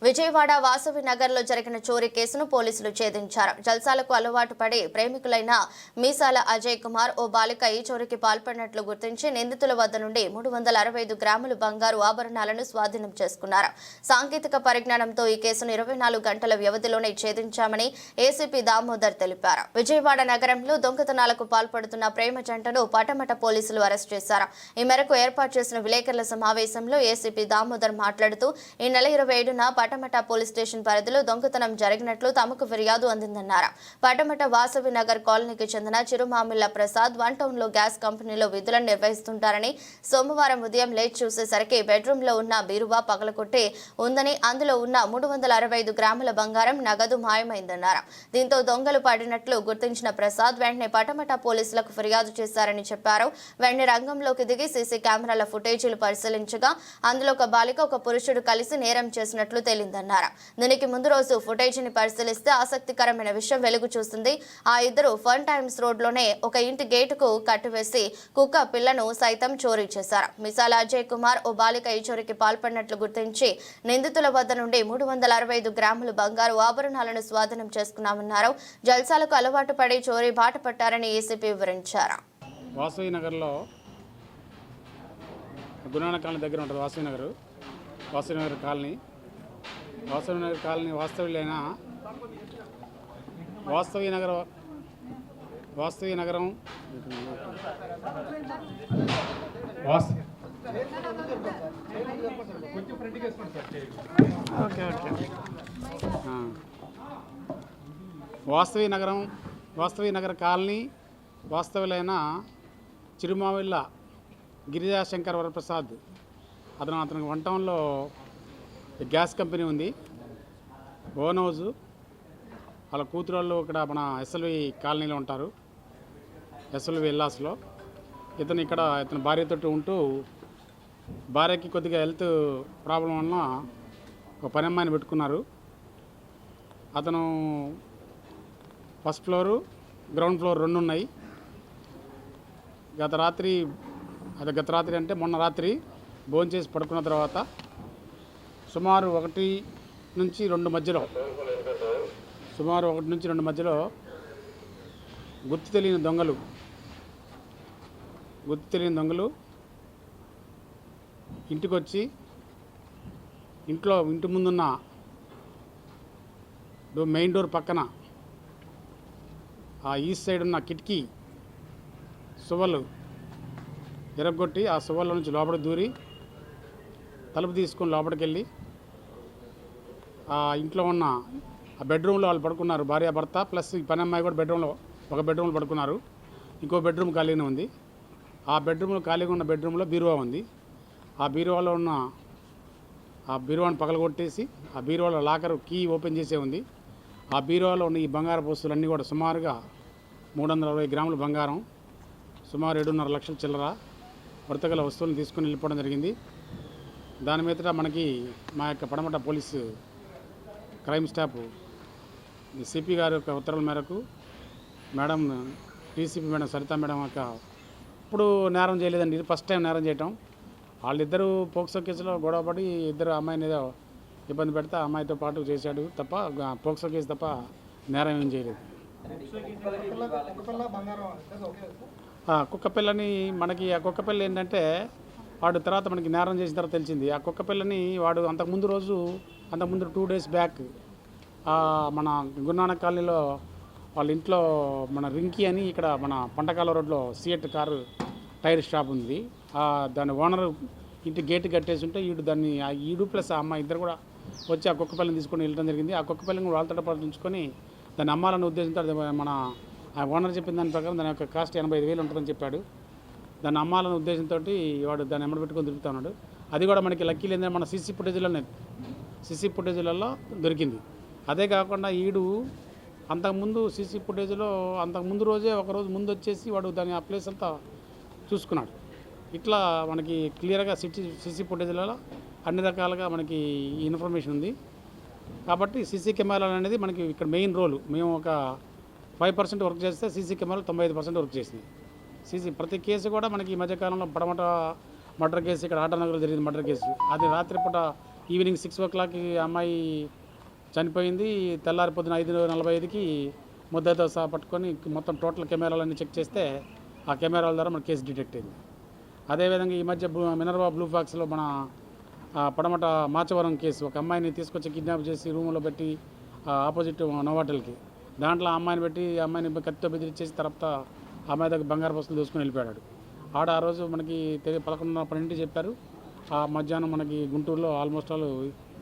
విజయవాడ వాసవి నగర్లో జరిగిన చోరీ కేసును పోలీసులు ఛేదించారు. జల్సాలకు అలవాటు పడి ప్రేమికులైన మీసాల అజయ్ కుమార్ ఓ బాలిక ఈ చోరీకి పాల్పడినట్లు గుర్తించి నిందితుల వద్ద నుండి 365 గ్రాముల బంగారు ఆభరణాలను స్వాధీనం చేసుకున్నారు. సాంకేతిక పరిజ్ఞానంతో ఈ కేసును 24 గంటల వ్యవధిలోనే ఛేదించామని ఏసీపీ దామోదర్ తెలిపారు. విజయవాడ నగరంలో దొంగతనాలకు పాల్పడుతున్న ప్రేమ జంటను పటమట పోలీసులు అరెస్ట్ చేశారు. ఈ మేరకు ఏర్పాటు చేసిన విలేకరుల సమావేశంలో ఏసీపీ దామోదర్ మాట్లాడుతూ ఈ నెల 27న పటమట పోలీస్ స్టేషన్ పరిధిలో దొంగతనం జరిగినట్లు తమకు ఫిర్యాదు అందిందన్నారు. పటమట వాసవి నగర్ కాలనీకి చెందిన చిరుమామిళ్ల ప్రసాద్ వన్ టౌన్ లో గ్యాస్ కంపెనీలో విధులను నిర్వహిస్తుంటారని సోమవారం ఉదయం లేచి చూసేసరికి బెడ్రూమ్ లో ఉన్న బీరువా పగలకొట్టి ఉందని, అందులో ఉన్న 365 గ్రాముల బంగారం నగదు మాయమైందన్నారు. దీంతో దొంగలు పడినట్లు గుర్తించిన ప్రసాద్ వెంటనే పటమట పోలీసులకు ఫిర్యాదు చేశారని చెప్పారు. వెంటనే రంగంలోకి దిగి సీసీ కెమెరాల ఫుటేజీలు పరిశీలించగా అందులో ఒక బాలిక ఒక పురుషుడు కలిసి నేరం చేసినట్లు తేలిందన్నారు. దీనికి ముందు రోజు ఫుటేజీని పరిశీలిస్తే ఆసక్తికరమైన విషయం వెలుగు చూస్తుంది. ఆ ఇద్దరు ఫన్ టైమ్స్ రోడ్ లోనే ఒక ఇంటి గేటుకు కట్టివేసి కుక్క పిల్లను సైతం చోరీ చేశారు. మిసాల అజయ్ కుమార్ ఓ బాలిక ఈ చోరీకి పాల్పడినట్లు గుర్తించి నిందితుల వద్ద నుండి 365 గ్రాముల బంగారు ఆభరణాలను స్వాధీనం చేసుకున్నామన్నారు. జల్సాలకు అలవాటు పడి చోరీ బాట పట్టారని ఏసీపీ వివరించారు. వాసవి నగర్లో గుణాన కాలనీ దగ్గర ఉంటుంది. వాసవి నగర్ కాలనీ వాస్తవ్యులైన వాసవి నగరం వాసవి నగర్ కాలనీ వాస్తవ్యులైన చిరుమావిళ్ళ గిరిజాశంకర్ వరప్రసాద్ అతనికి వన్ టౌన్లో గ్యాస్ కంపెనీ ఉంది, ఓన్ హౌస్. వాళ్ళ కూతురు వాళ్ళు ఇక్కడ మన ఎస్ఎల్వి కాలనీలో ఉంటారు, ఎస్ఎల్వి ఎల్లాస్లో. ఇతను భార్యతోటి ఉంటూ భార్యకి కొద్దిగా హెల్త్ ప్రాబ్లం వలన ఒక పని అమ్మాయిని పెట్టుకున్నారు. అతను ఫస్ట్ ఫ్లోరు, గ్రౌండ్ ఫ్లోర్ 2 ఉన్నాయి. గత రాత్రి అంటే మొన్న రాత్రి భోంచేసి పడుకున్న తర్వాత సుమారు 1 నుంచి 2 మధ్యలో గుర్తు తెలియని దొంగలు ఇంటికి వచ్చి ఇంటి ముందున్న మెయిన్ డోర్ పక్కన ఆ ఈస్ట్ సైడ్ ఉన్న కిటికీ సువ్వలు ఎరగొట్టి ఆ సువ్వల నుంచి లోపలికి దూరి తలుపు తీసుకొని లోపలికి వెళ్ళి ఆ ఇంట్లో ఉన్న ఆ బెడ్రూమ్లో వాళ్ళు పడుకున్నారు, భార్యాభర్త ప్లస్ ఈ పని అమ్మాయి కూడా ఒక బెడ్రూమ్లో పడుకున్నారు. ఇంకో బెడ్రూమ్ ఖాళీగా ఉంది. ఆ ఖాళీగా ఉన్న బెడ్రూమ్లో బీరువా ఉంది. ఆ బీరువాని పగలగొట్టేసి ఆ బీరువాలో లాకర్ కీ ఓపెన్ చేసే ఉంది. ఆ బీరువాలో ఉన్న ఈ బంగారు వస్తువులన్నీ కూడా సుమారుగా 360 గ్రాముల బంగారం, సుమారు 7.5 లక్షల చిల్లర వర్తగల వస్తువులను తీసుకుని వెళ్ళిపోవడం జరిగింది. దాని మీద మనకి మా యొక్క పడమట పోలీసు క్రైమ్ స్టాఫ్ సిపి గారి యొక్క ఉత్తర్వుల మేరకు madam DCP madam Saritha madam యొక్క ఇప్పుడు నేరం చేయలేదండి, ఇది ఫస్ట్ టైం నేరం చేయటం. వాళ్ళిద్దరూ పోక్సో కేసులో గొడవపడి ఇద్దరు అమ్మాయిని ఏదో ఇబ్బంది పెడితే ఆ అమ్మాయితో పాటు చేశాడు తప్ప పోక్సో కేసు తప్ప నేరం ఏం చేయలేదు. కుక్కపిల్లని మనకి ఆ కుక్కపిల్ల ఏంటంటే వాడు తర్వాత మనకి నేరం చేసిన తర్వాత తెలిసింది. ఆ కుక్కపిల్లని వాడు అంతకుముందు 2 డేస్ బ్యాక్ మన గురునానక్ కాలనీలో వాళ్ళ ఇంట్లో మన రింకీ అని ఇక్కడ మన పంటకాల రోడ్లో సిఎట్ కారు టైర్ షాప్ ఉంది. దాని ఓనర్ ఇంటి గేట్ కట్టేసి ఉంటే ఈడు ప్లస్ ఆ అమ్మాయి ఇద్దరు కూడా వచ్చి ఆ కుక్కపిల్లని తీసుకొని వెళ్ళడం జరిగింది. ఆ కుక్కపిల్లని వాళ్ళతో పాటు ఉంచుకొని దాన్ని అమ్మాలన్న ఉద్దేశంతో మన ఆ ఓనర్ చెప్పిన దాని ప్రకారం దాని యొక్క కాస్ట్ 85,000 ఉంటుందని చెప్పాడు. దాన్ని అమ్మాలన్న ఉద్దేశంతో వాడు దాన్ని ఎమ్మడి పెట్టుకొని తిరుగుతూ ఉన్నాడు. అది కూడా మనకి లక్కీలు ఏంటంటే మన సీసీ ఫుటేజీలలో దొరికింది. అదే కాకుండా ఈడు అంతకుముందు రోజే ఒకరోజు ముందు వచ్చేసి వాడు దాని ఆ ప్లేస్ అంతా చూసుకున్నాడు. ఇట్లా మనకి క్లియర్గా సీసీ ఫుటేజీలలో అన్ని రకాలుగా మనకి ఇన్ఫర్మేషన్ ఉంది. కాబట్టి సీసీ కెమెరాలు అనేది మనకి ఇక్కడ మెయిన్ రోలు. మేము ఒక 5% వర్క్ చేస్తే సీసీ కెమెరాలు 95% వర్క్ చేసినాయి. ప్రతి కేసు కూడా మనకి ఈ మధ్యకాలంలో పడమట మర్డర్ కేసు, ఇక్కడ ఆటనగర్లో జరిగింది మర్డర్ కేసు, అది రాత్రిపూట ఈవినింగ్ 6 o'clockకి అమ్మాయి చనిపోయింది. తెల్లారి పొద్దున 5:45కి ముద్దాయితో సహా పట్టుకొని మొత్తం టోటల్ కెమెరాలన్నీ చెక్ చేస్తే ఆ కెమెరాల ద్వారా మన కేసు డిటెక్ట్ అయింది. అదేవిధంగా ఈ మధ్య మినర్వా బ్లూ ఫాక్స్లో మన పడమట మాచవరం కేసు, ఒక అమ్మాయిని తీసుకొచ్చి కిడ్నాప్ చేసి రూమ్లో పెట్టి ఆపోజిట్ నోవాటల్కి, దాంట్లో ఆ అమ్మాయిని పెట్టి ఆ అమ్మాయిని కత్తితో బెదిరించేసి తర్వాత ఆ అమ్మాయి దగ్గర బంగారు బస్సులు దూసుకొని వెళ్ళిపోయాడు. ఆ రోజు మనకి 11:30 చెప్పారు. ఆ మధ్యాహ్నం మనకి గుంటూరులో ఆల్మోస్ట్ ఆల్